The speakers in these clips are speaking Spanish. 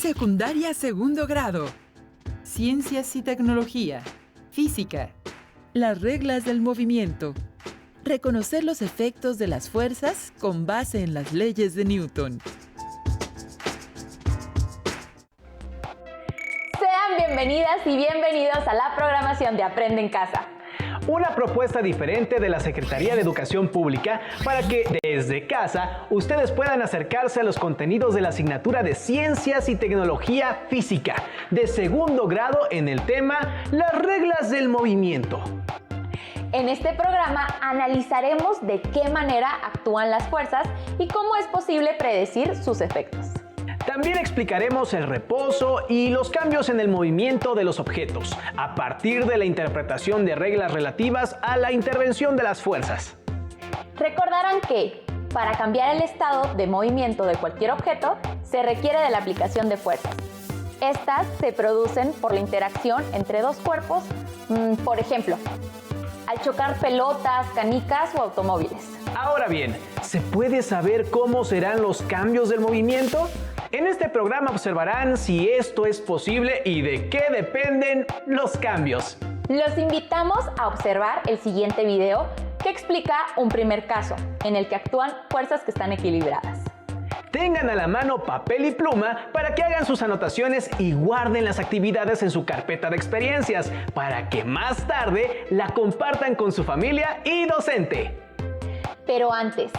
Secundaria segundo grado. Ciencias y tecnología. Física. Las reglas del movimiento. Reconocer los efectos de las fuerzas con base en las leyes de Newton. Sean bienvenidas y bienvenidos a la programación de Aprende en Casa. Una propuesta diferente de la Secretaría de Educación Pública para que desde casa ustedes puedan acercarse a los contenidos de la asignatura de Ciencias y Tecnología Física de segundo grado en el tema Las reglas del movimiento. En este programa analizaremos de qué manera actúan las fuerzas y cómo es posible predecir sus efectos. También explicaremos el reposo y los cambios en el movimiento de los objetos, a partir de la interpretación de reglas relativas a la intervención de las fuerzas. Recordarán que, para cambiar el estado de movimiento de cualquier objeto, se requiere de la aplicación de fuerzas. Estas se producen por la interacción entre dos cuerpos, por ejemplo, al chocar pelotas, canicas o automóviles. Ahora bien, ¿se puede saber cómo serán los cambios del movimiento? En este programa observarán si esto es posible y de qué dependen los cambios. Los invitamos a observar el siguiente video que explica un primer caso en el que actúan fuerzas que están equilibradas. Tengan a la mano papel y pluma para que hagan sus anotaciones y guarden las actividades en su carpeta de experiencias para que más tarde la compartan con su familia y docente. Pero antes,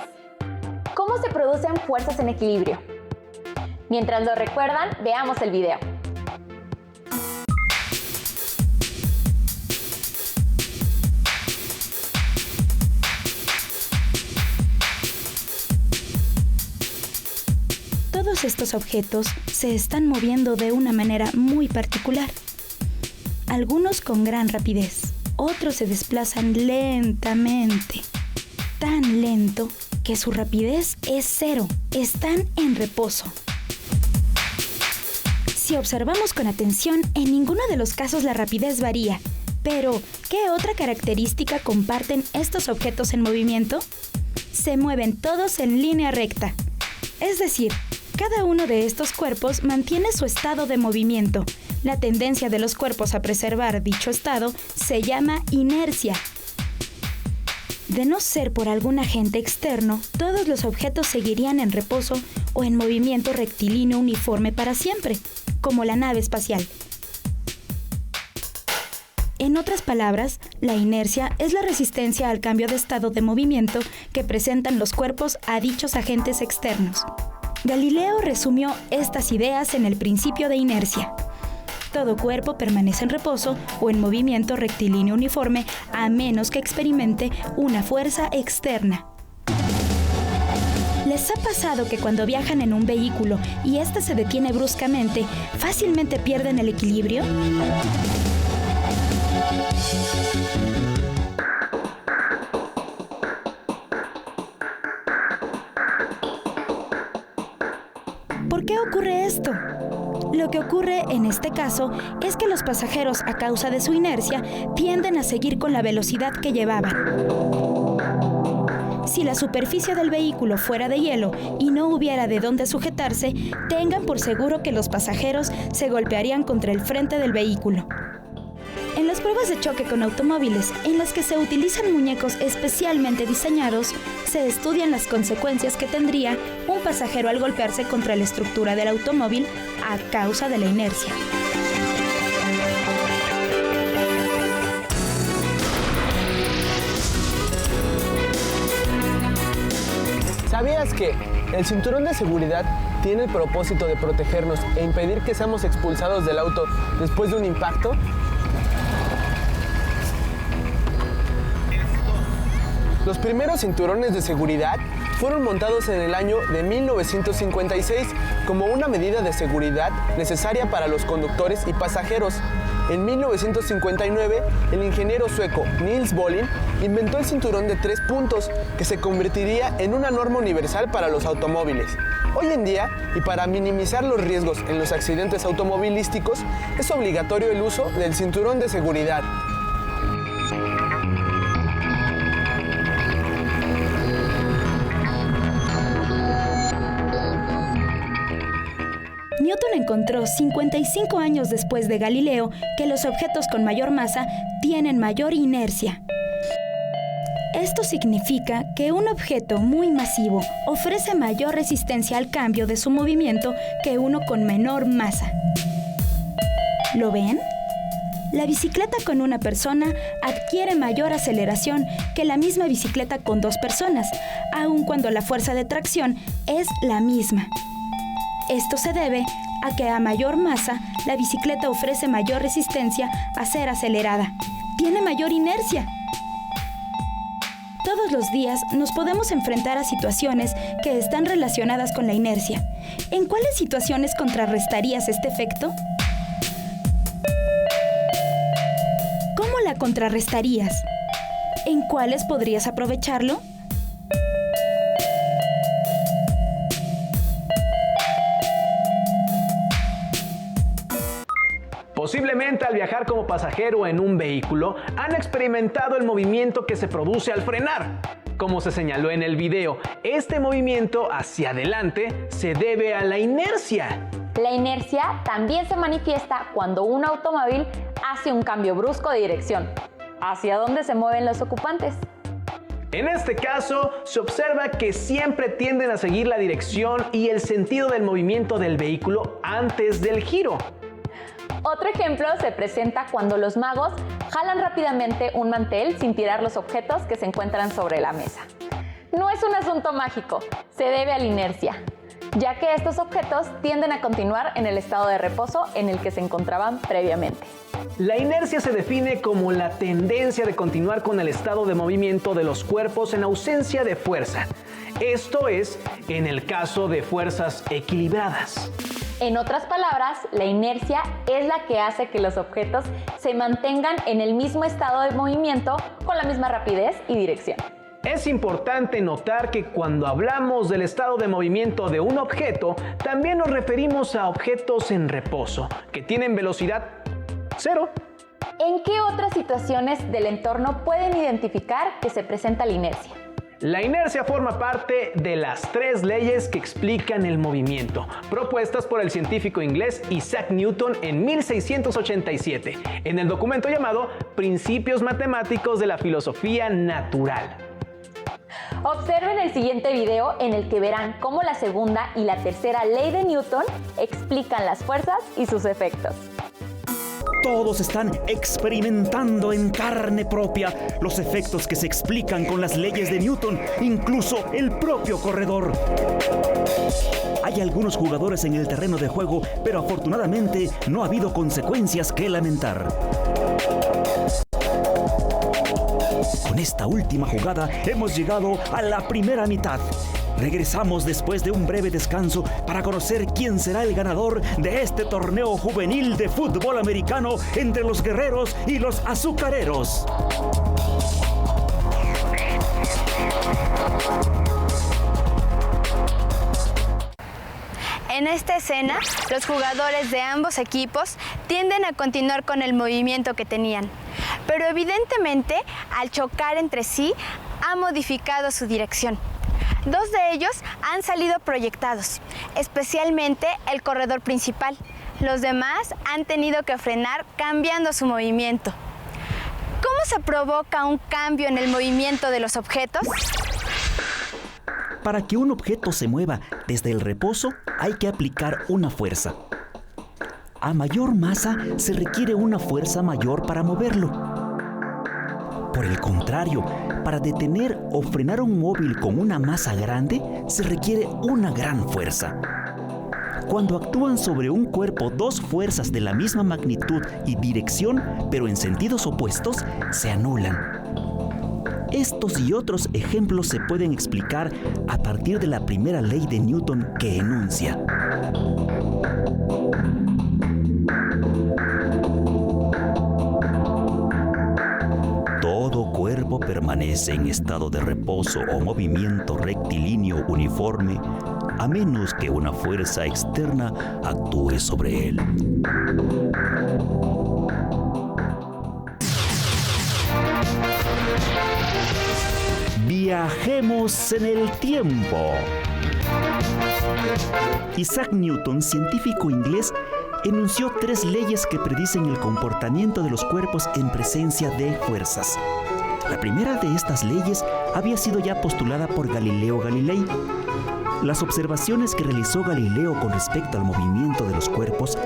¿cómo se producen fuerzas en equilibrio? Mientras lo recuerdan, veamos el video. Todos estos objetos se están moviendo de una manera muy particular. Algunos con gran rapidez, otros se desplazan lentamente. Tan lento que su rapidez es cero. Están en reposo. Si observamos con atención, en ninguno de los casos la rapidez varía. Pero, ¿qué otra característica comparten estos objetos en movimiento? Se mueven todos en línea recta. Es decir, cada uno de estos cuerpos mantiene su estado de movimiento. La tendencia de los cuerpos a preservar dicho estado se llama inercia. De no ser por algún agente externo, todos los objetos seguirían en reposo o en movimiento rectilíneo uniforme para siempre, como la nave espacial. En otras palabras, la inercia es la resistencia al cambio de estado de movimiento que presentan los cuerpos a dichos agentes externos. Galileo resumió estas ideas en el principio de inercia. Todo cuerpo permanece en reposo o en movimiento rectilíneo uniforme a menos que experimente una fuerza externa. ¿Les ha pasado que cuando viajan en un vehículo y éste se detiene bruscamente, fácilmente pierden el equilibrio? ¿Por qué ocurre esto? Lo que ocurre en este caso es que los pasajeros, a causa de su inercia, tienden a seguir con la velocidad que llevaban. Si la superficie del vehículo fuera de hielo y no hubiera de dónde sujetarse, tengan por seguro que los pasajeros se golpearían contra el frente del vehículo. En las pruebas de choque con automóviles, en las que se utilizan muñecos especialmente diseñados, se estudian las consecuencias que tendría un pasajero al golpearse contra la estructura del automóvil a causa de la inercia. ¿Sabías que el cinturón de seguridad tiene el propósito de protegernos e impedir que seamos expulsados del auto después de un impacto? Los primeros cinturones de seguridad fueron montados en el año de 1956 como una medida de seguridad necesaria para los conductores y pasajeros. En 1959, el ingeniero sueco Niels Bohlin inventó el cinturón de 3 puntos, que se convertiría en una norma universal para los automóviles. Hoy en día, y para minimizar los riesgos en los accidentes automovilísticos, es obligatorio el uso del cinturón de seguridad. Newton encontró 55 años después de Galileo que los objetos con mayor masa tienen mayor inercia. Esto significa que un objeto muy masivo ofrece mayor resistencia al cambio de su movimiento que uno con menor masa. ¿Lo ven? La bicicleta con una persona adquiere mayor aceleración que la misma bicicleta con 2 personas, aun cuando la fuerza de tracción es la misma. Esto se debe a que a mayor masa, la bicicleta ofrece mayor resistencia a ser acelerada. Tiene mayor inercia. Todos los días nos podemos enfrentar a situaciones que están relacionadas con la inercia. ¿En cuáles situaciones contrarrestarías este efecto? ¿Cómo la contrarrestarías? ¿En cuáles podrías aprovecharlo? Posiblemente al viajar como pasajero en un vehículo han experimentado el movimiento que se produce al frenar. Como se señaló en el video, este movimiento hacia adelante se debe a la inercia. La inercia también se manifiesta cuando un automóvil hace un cambio brusco de dirección, hacia donde se mueven los ocupantes. En este caso, se observa que siempre tienden a seguir la dirección y el sentido del movimiento del vehículo antes del giro. Otro ejemplo se presenta cuando los magos jalan rápidamente un mantel sin tirar los objetos que se encuentran sobre la mesa. No es un asunto mágico, se debe a la inercia, ya que estos objetos tienden a continuar en el estado de reposo en el que se encontraban previamente. La inercia se define como la tendencia de continuar con el estado de movimiento de los cuerpos en ausencia de fuerza. Esto es, en el caso de fuerzas equilibradas. En otras palabras, la inercia es la que hace que los objetos se mantengan en el mismo estado de movimiento con la misma rapidez y dirección. Es importante notar que cuando hablamos del estado de movimiento de un objeto, también nos referimos a objetos en reposo, que tienen velocidad cero. ¿En qué otras situaciones del entorno pueden identificar que se presenta la inercia? La inercia forma parte de las 3 leyes que explican el movimiento, propuestas por el científico inglés Isaac Newton en 1687, en el documento llamado Principios Matemáticos de la Filosofía Natural. Observen el siguiente video en el que verán cómo la segunda y la tercera ley de Newton explican las fuerzas y sus efectos. Todos están experimentando en carne propia los efectos que se explican con las leyes de Newton, incluso el propio corredor. Hay algunos jugadores en el terreno de juego, pero afortunadamente no ha habido consecuencias que lamentar. Con esta última jugada hemos llegado a la primera mitad. Regresamos después de un breve descanso para conocer quién será el ganador de este torneo juvenil de fútbol americano entre los guerreros y los azucareros. En esta escena, los jugadores de ambos equipos tienden a continuar con el movimiento que tenían, pero evidentemente, al chocar entre sí, ha modificado su dirección. 2 de ellos han salido proyectados, especialmente el corredor principal. Los demás han tenido que frenar cambiando su movimiento. ¿Cómo se provoca un cambio en el movimiento de los objetos? Para que un objeto se mueva desde el reposo, hay que aplicar una fuerza. A mayor masa, se requiere una fuerza mayor para moverlo. Por el contrario, para detener o frenar un móvil con una masa grande, se requiere una gran fuerza. Cuando actúan sobre un cuerpo 2 fuerzas de la misma magnitud y dirección, pero en sentidos opuestos, se anulan. Estos y otros ejemplos se pueden explicar a partir de la primera ley de Newton que enuncia: todo cuerpo permanece en estado de reposo o movimiento rectilíneo uniforme, a menos que una fuerza externa actúe sobre él. Viajemos en el tiempo. Isaac Newton, científico inglés, enunció 3 leyes que predicen el comportamiento de los cuerpos en presencia de fuerzas. La primera de estas leyes había sido ya postulada por Galileo Galilei. Las observaciones que realizó Galileo con respecto al movimiento de los cuerpos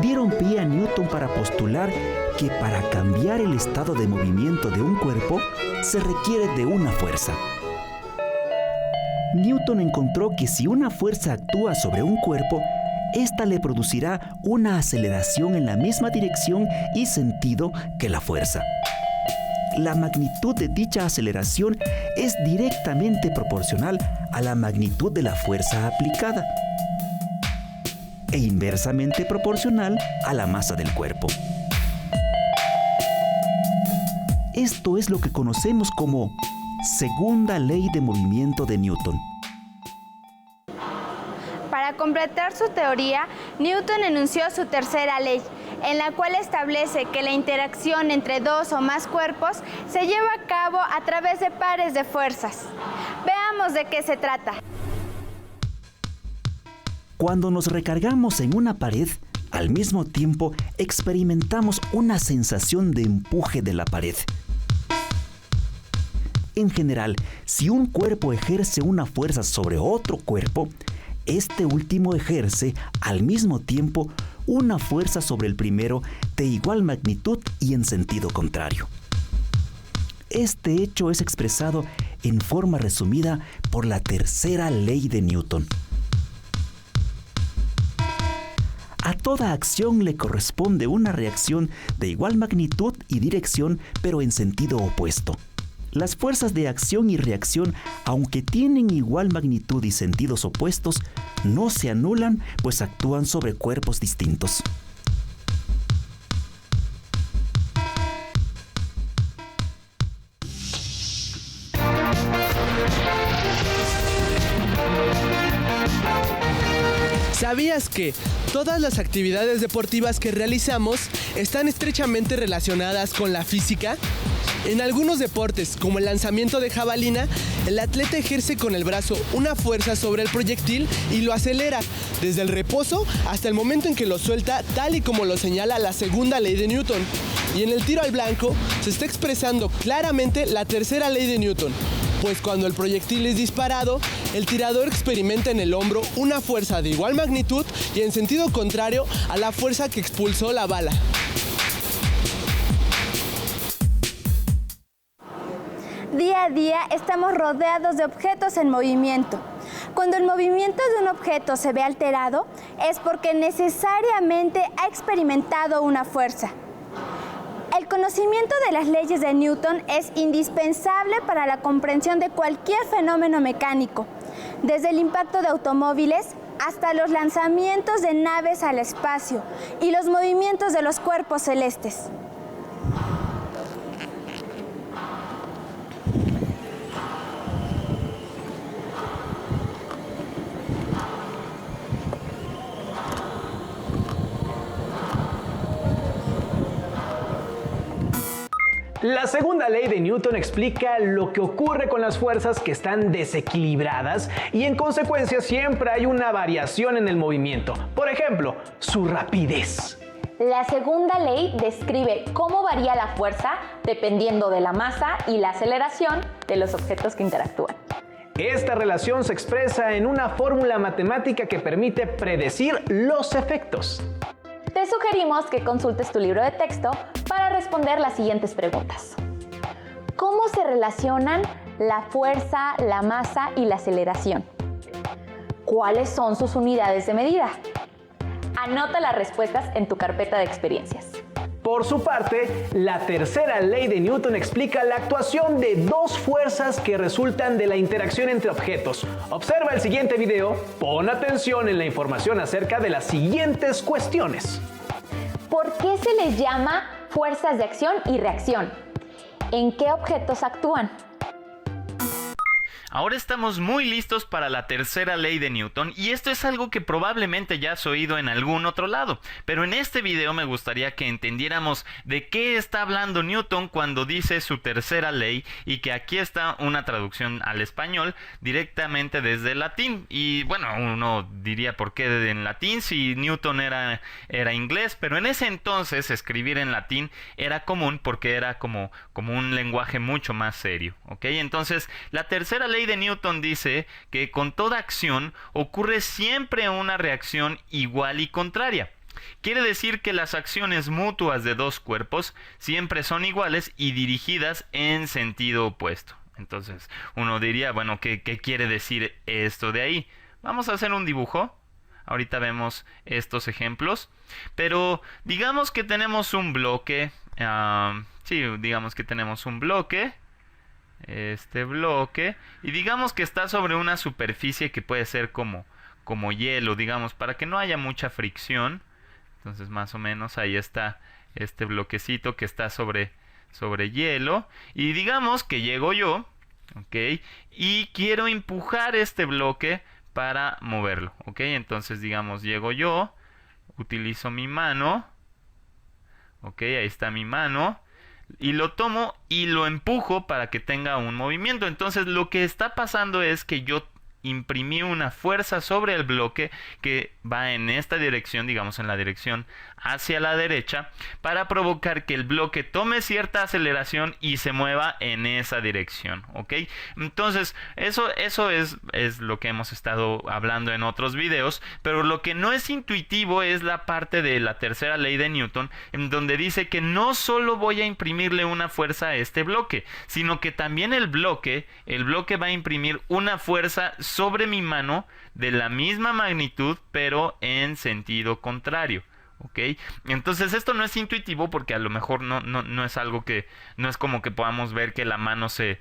dieron pie a Newton para postular que para cambiar el estado de movimiento de un cuerpo se requiere de una fuerza. Newton encontró que si una fuerza actúa sobre un cuerpo, ésta le producirá una aceleración en la misma dirección y sentido que la fuerza. La magnitud de dicha aceleración es directamente proporcional a la magnitud de la fuerza aplicada e inversamente proporcional a la masa del cuerpo. Esto es lo que conocemos como segunda ley de movimiento de Newton. Para completar su teoría, Newton enunció su tercera ley, en la cual establece que la interacción entre 2 o más cuerpos se lleva a cabo a través de pares de fuerzas. Veamos de qué se trata. Cuando nos recargamos en una pared, al mismo tiempo experimentamos una sensación de empuje de la pared. En general, si un cuerpo ejerce una fuerza sobre otro cuerpo, este último ejerce al mismo tiempo una fuerza sobre el primero de igual magnitud y en sentido contrario. Este hecho es expresado en forma resumida por la tercera ley de Newton. A toda acción le corresponde una reacción de igual magnitud y dirección, pero en sentido opuesto. Las fuerzas de acción y reacción, aunque tienen igual magnitud y sentidos opuestos, no se anulan, pues actúan sobre cuerpos distintos. ¿Sabías que todas las actividades deportivas que realizamos están estrechamente relacionadas con la física? En algunos deportes, como el lanzamiento de jabalina, el atleta ejerce con el brazo una fuerza sobre el proyectil y lo acelera, desde el reposo hasta el momento en que lo suelta, tal y como lo señala la segunda ley de Newton. Y en el tiro al blanco se está expresando claramente la tercera ley de Newton, pues cuando el proyectil es disparado, el tirador experimenta en el hombro una fuerza de igual magnitud y en sentido contrario a la fuerza que expulsó la bala. Día a día estamos rodeados de objetos en movimiento. Cuando el movimiento de un objeto se ve alterado, es porque necesariamente ha experimentado una fuerza. El conocimiento de las leyes de Newton es indispensable para la comprensión de cualquier fenómeno mecánico, desde el impacto de automóviles hasta los lanzamientos de naves al espacio y los movimientos de los cuerpos celestes. La segunda ley de Newton explica lo que ocurre con las fuerzas que están desequilibradas y en consecuencia siempre hay una variación en el movimiento. Por ejemplo, su rapidez. La segunda ley describe cómo varía la fuerza dependiendo de la masa y la aceleración de los objetos que interactúan. Esta relación se expresa en una fórmula matemática que permite predecir los efectos. Te sugerimos que consultes tu libro de texto para responder las siguientes preguntas. ¿Cómo se relacionan la fuerza, la masa y la aceleración? ¿Cuáles son sus unidades de medida? Anota las respuestas en tu carpeta de experiencias. Por su parte, la tercera ley de Newton explica la actuación de 2 fuerzas que resultan de la interacción entre objetos. Observa el siguiente video, pon atención en la información acerca de las siguientes cuestiones. ¿Por qué se les llama fuerzas de acción y reacción? ¿En qué objetos actúan? Ahora estamos muy listos para la tercera ley de Newton, y esto es algo que probablemente ya has oído en algún otro lado, pero en este video me gustaría que entendiéramos de qué está hablando Newton cuando dice su tercera ley, y que aquí está una traducción al español directamente desde el latín. Y bueno, uno diría por qué en latín si Newton era inglés, pero en ese entonces escribir en latín era común porque era como un lenguaje mucho más serio, ¿ok? Entonces, la tercera ley de Newton dice que con toda acción ocurre siempre una reacción igual y contraria. Quiere decir que las acciones mutuas de dos cuerpos siempre son iguales y dirigidas en sentido opuesto. Entonces, uno diría, bueno, ¿qué quiere decir esto de ahí? Vamos a hacer un dibujo. Ahorita vemos estos ejemplos. Pero digamos que tenemos un bloque. Digamos que tenemos un bloque. Este bloque. Y digamos que está sobre una superficie que puede ser como hielo, digamos, para que no haya mucha fricción. Entonces, más o menos ahí está este bloquecito que está sobre hielo. Y digamos que llego yo, ¿ok? Y quiero empujar este bloque para moverlo, ¿ok? Entonces, digamos, llego yo, utilizo mi mano, ¿ok? Ahí está mi mano. Y lo tomo y lo empujo para que tenga un movimiento. Entonces, lo que está pasando es que yo imprimí una fuerza sobre el bloque que va en esta dirección, digamos en la dirección hacia la derecha, para provocar que el bloque tome cierta aceleración y se mueva en esa dirección, ¿ok? Entonces, eso es lo que hemos estado hablando en otros videos, pero lo que no es intuitivo es la parte de la tercera ley de Newton, en donde dice que no solo voy a imprimirle una fuerza a este bloque, sino que también el bloque va a imprimir una fuerza sobre mi mano de la misma magnitud, pero en sentido contrario, ¿ok? Entonces esto no es intuitivo porque a lo mejor no es algo que, no es como que podamos ver que la mano se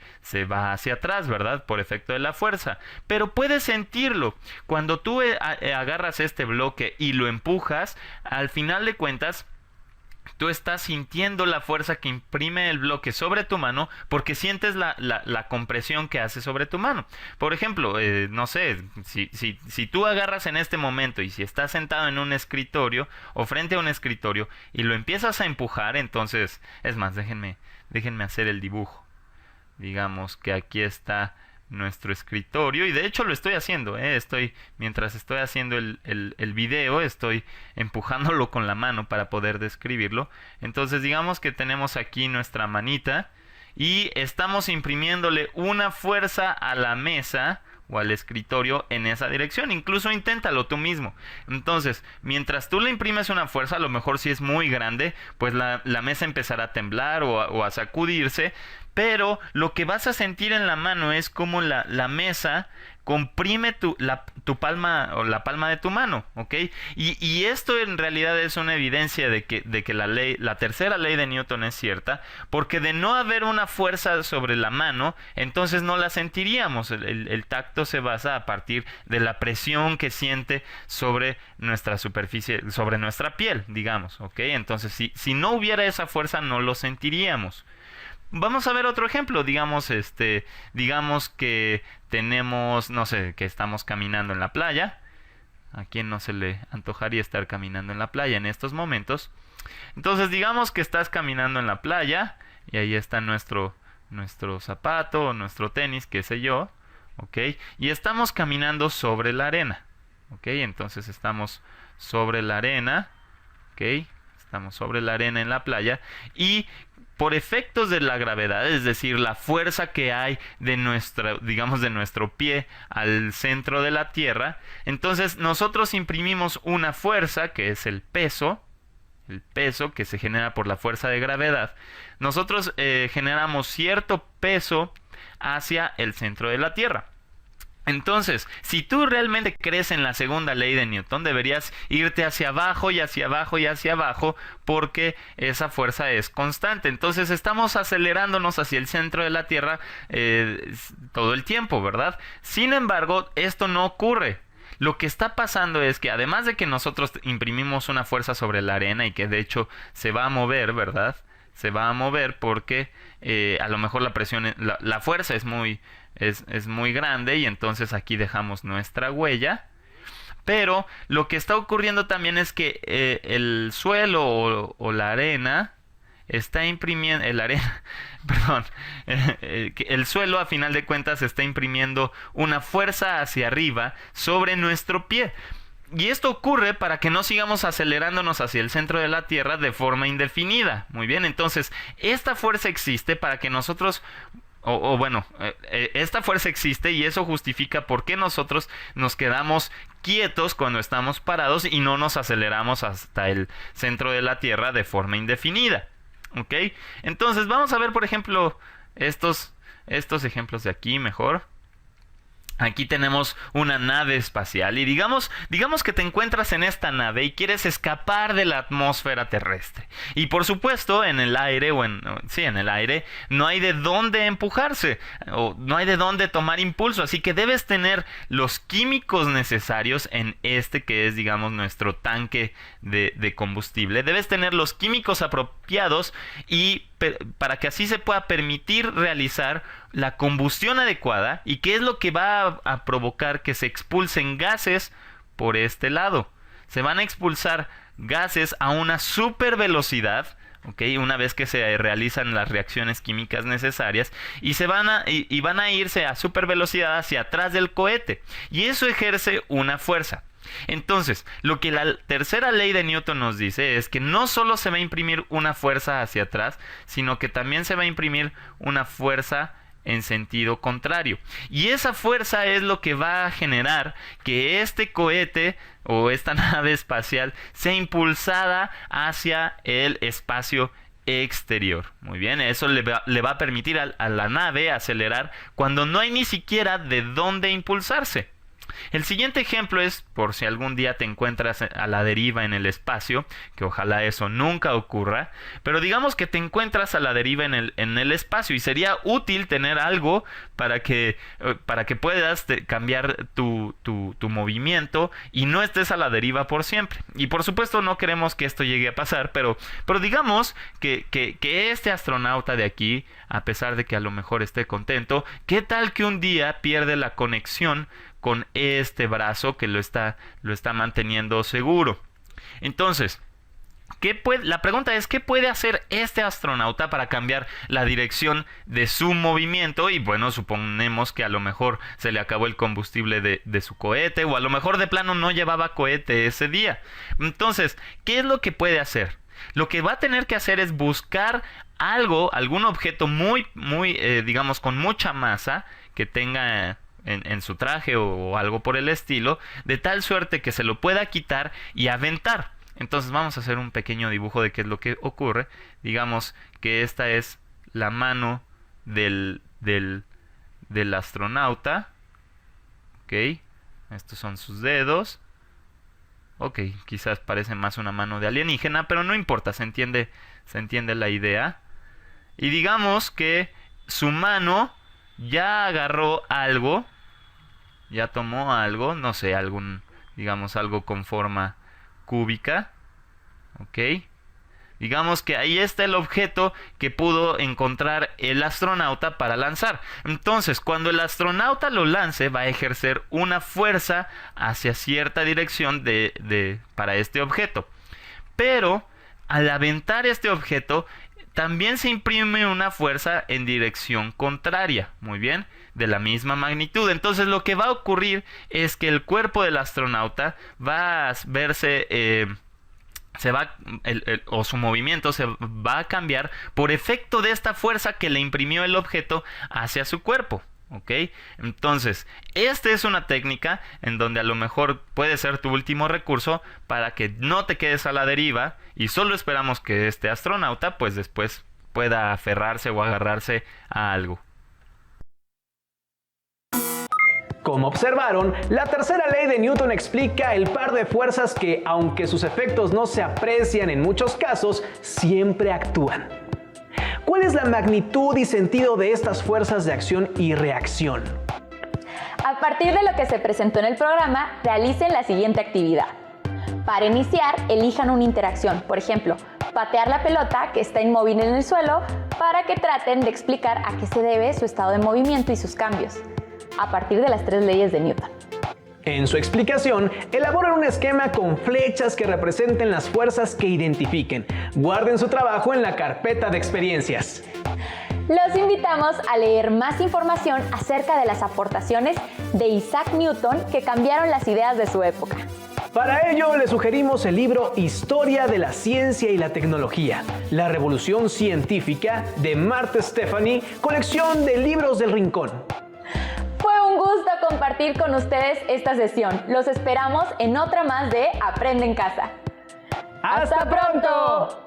va hacia atrás, ¿verdad? Por efecto de la fuerza. Pero puedes sentirlo. Cuando tú agarras este bloque y lo empujas, al final de cuentas, tú estás sintiendo la fuerza que imprime el bloque sobre tu mano porque sientes la compresión que hace sobre tu mano. Por ejemplo, no sé, si tú agarras en este momento y si estás sentado en un escritorio o frente a un escritorio y lo empiezas a empujar, entonces, es más, déjenme hacer el dibujo. Digamos que aquí está nuestro escritorio, y de hecho lo estoy haciendo, mientras estoy haciendo el video, estoy empujándolo con la mano para poder describirlo. Entonces digamos que tenemos aquí nuestra manita y estamos imprimiéndole una fuerza a la mesa o al escritorio en esa dirección. Incluso inténtalo tú mismo. Entonces, mientras tú le imprimes una fuerza, a lo mejor si es muy grande, pues la mesa empezará a temblar o a sacudirse. Pero lo que vas a sentir en la mano es como la mesa comprime tu palma o la palma de tu mano, ¿ok? Y esto en realidad es una evidencia de que la tercera ley de Newton es cierta, porque de no haber una fuerza sobre la mano, entonces no la sentiríamos. El tacto se basa a partir de la presión que siente sobre nuestra superficie, sobre nuestra piel, digamos, ¿ok? Entonces, si no hubiera esa fuerza, no lo sentiríamos. Vamos a ver otro ejemplo. Digamos que tenemos, no sé, que estamos caminando en la playa. ¿A quién no se le antojaría estar caminando en la playa en estos momentos? Entonces, digamos que estás caminando en la playa y ahí está nuestro zapato o nuestro tenis, qué sé yo, ¿ok? Y estamos caminando sobre la arena, ¿ok? Entonces estamos sobre la arena, ¿ok? Estamos sobre la arena en la playa y por efectos de la gravedad, es decir, la fuerza que hay de nuestro pie al centro de la Tierra, entonces nosotros imprimimos una fuerza que es el peso que se genera por la fuerza de gravedad. Nosotros generamos cierto peso hacia el centro de la Tierra. Entonces, si tú realmente crees en la segunda ley de Newton, deberías irte hacia abajo y hacia abajo y hacia abajo, porque esa fuerza es constante. Entonces estamos acelerándonos hacia el centro de la Tierra todo el tiempo, ¿verdad? Sin embargo, esto no ocurre. Lo que está pasando es que además de que nosotros imprimimos una fuerza sobre la arena y que de hecho se va a mover, ¿verdad? Se va a mover porque a lo mejor la fuerza es muy es muy grande y entonces aquí dejamos nuestra huella. Pero lo que está ocurriendo también es que el suelo o la arena está imprimiendo, el suelo a final de cuentas está imprimiendo una fuerza hacia arriba sobre nuestro pie. Y esto ocurre para que no sigamos acelerándonos hacia el centro de la Tierra de forma indefinida. Muy bien, entonces esta fuerza existe para que nosotros... esta fuerza existe y eso justifica por qué nosotros nos quedamos quietos cuando estamos parados y no nos aceleramos hasta el centro de la Tierra de forma indefinida. ¿Ok? Entonces vamos a ver, por ejemplo, estos ejemplos de aquí mejor. Aquí tenemos una nave espacial y digamos que te encuentras en esta nave y quieres escapar de la atmósfera terrestre. Y por supuesto, en el aire en el aire no hay de dónde empujarse o no hay de dónde tomar impulso, así que debes tener los químicos necesarios en este que es, digamos, nuestro tanque de combustible. Debes tener los químicos apropiados y para que así se pueda permitir realizar la combustión adecuada. ¿Y qué es lo que va a provocar que se expulsen gases por este lado? Se van a expulsar gases a una super velocidad, ¿okay? Una vez que se realizan las reacciones químicas necesarias y van a irse a super velocidad hacia atrás del cohete. Y eso ejerce una fuerza. Entonces, lo que la tercera ley de Newton nos dice es que no solo se va a imprimir una fuerza hacia atrás, sino que también se va a imprimir una fuerza en sentido contrario. Y esa fuerza es lo que va a generar que este cohete o esta nave espacial sea impulsada hacia el espacio exterior. Muy bien, eso le va a permitir a la nave acelerar cuando no hay ni siquiera de dónde impulsarse. El siguiente ejemplo es, por si algún día te encuentras a la deriva en el espacio, que ojalá eso nunca ocurra, pero digamos que te encuentras a la deriva en el espacio y sería útil tener algo para que puedas cambiar tu movimiento y no estés a la deriva por siempre. Y por supuesto no queremos que esto llegue a pasar, pero digamos que este astronauta de aquí, a pesar de que a lo mejor esté contento, ¿qué tal que un día pierde la conexión con este brazo que lo está manteniendo seguro? Entonces, la pregunta es, ¿qué puede hacer este astronauta para cambiar la dirección de su movimiento? Y bueno, suponemos que a lo mejor se le acabó el combustible de su cohete, o a lo mejor de plano no llevaba cohete ese día. Entonces, ¿qué es lo que puede hacer? Lo que va a tener que hacer es buscar algún objeto muy digamos, con mucha masa que tenga en su traje o algo por el estilo, de tal suerte que se lo pueda quitar y aventar. Entonces vamos a hacer un pequeño dibujo de qué es lo que ocurre. Digamos que esta es la mano del astronauta. Ok, estos son sus dedos. Ok, quizás parece más una mano de alienígena, pero no importa, se entiende la idea. Y digamos que su mano ya agarró algo, ya tomó algo, no sé, digamos algo con forma cúbica, ¿ok? Digamos que ahí está el objeto que pudo encontrar el astronauta para lanzar. Entonces, cuando el astronauta lo lance, va a ejercer una fuerza hacia cierta dirección para este objeto. Pero, al aventar este objeto, también se imprime una fuerza en dirección contraria, muy bien, de la misma magnitud. Entonces lo que va a ocurrir es que el cuerpo del astronauta va a verse, o su movimiento se va a cambiar por efecto de esta fuerza que le imprimió el objeto hacia su cuerpo. ¿Ok? Entonces, esta es una técnica en donde a lo mejor puede ser tu último recurso para que no te quedes a la deriva y solo esperamos que este astronauta pues después pueda aferrarse o agarrarse a algo. Como observaron, la tercera ley de Newton explica el par de fuerzas que, aunque sus efectos no se aprecian en muchos casos, siempre actúan. ¿Cuál es la magnitud y sentido de estas fuerzas de acción y reacción? A partir de lo que se presentó en el programa, realicen la siguiente actividad. Para iniciar, elijan una interacción. Por ejemplo, patear la pelota que está inmóvil en el suelo para que traten de explicar a qué se debe su estado de movimiento y sus cambios, a partir de las 3 leyes de Newton. En su explicación, elaboran un esquema con flechas que representen las fuerzas que identifiquen. Guarden su trabajo en la carpeta de experiencias. Los invitamos a leer más información acerca de las aportaciones de Isaac Newton que cambiaron las ideas de su época. Para ello, le sugerimos el libro Historia de la Ciencia y la Tecnología, la Revolución Científica de Martha Stefani, colección de libros del Rincón. Fue un gusto compartir con ustedes esta sesión. Los esperamos en otra más de Aprende en Casa. ¡Hasta pronto!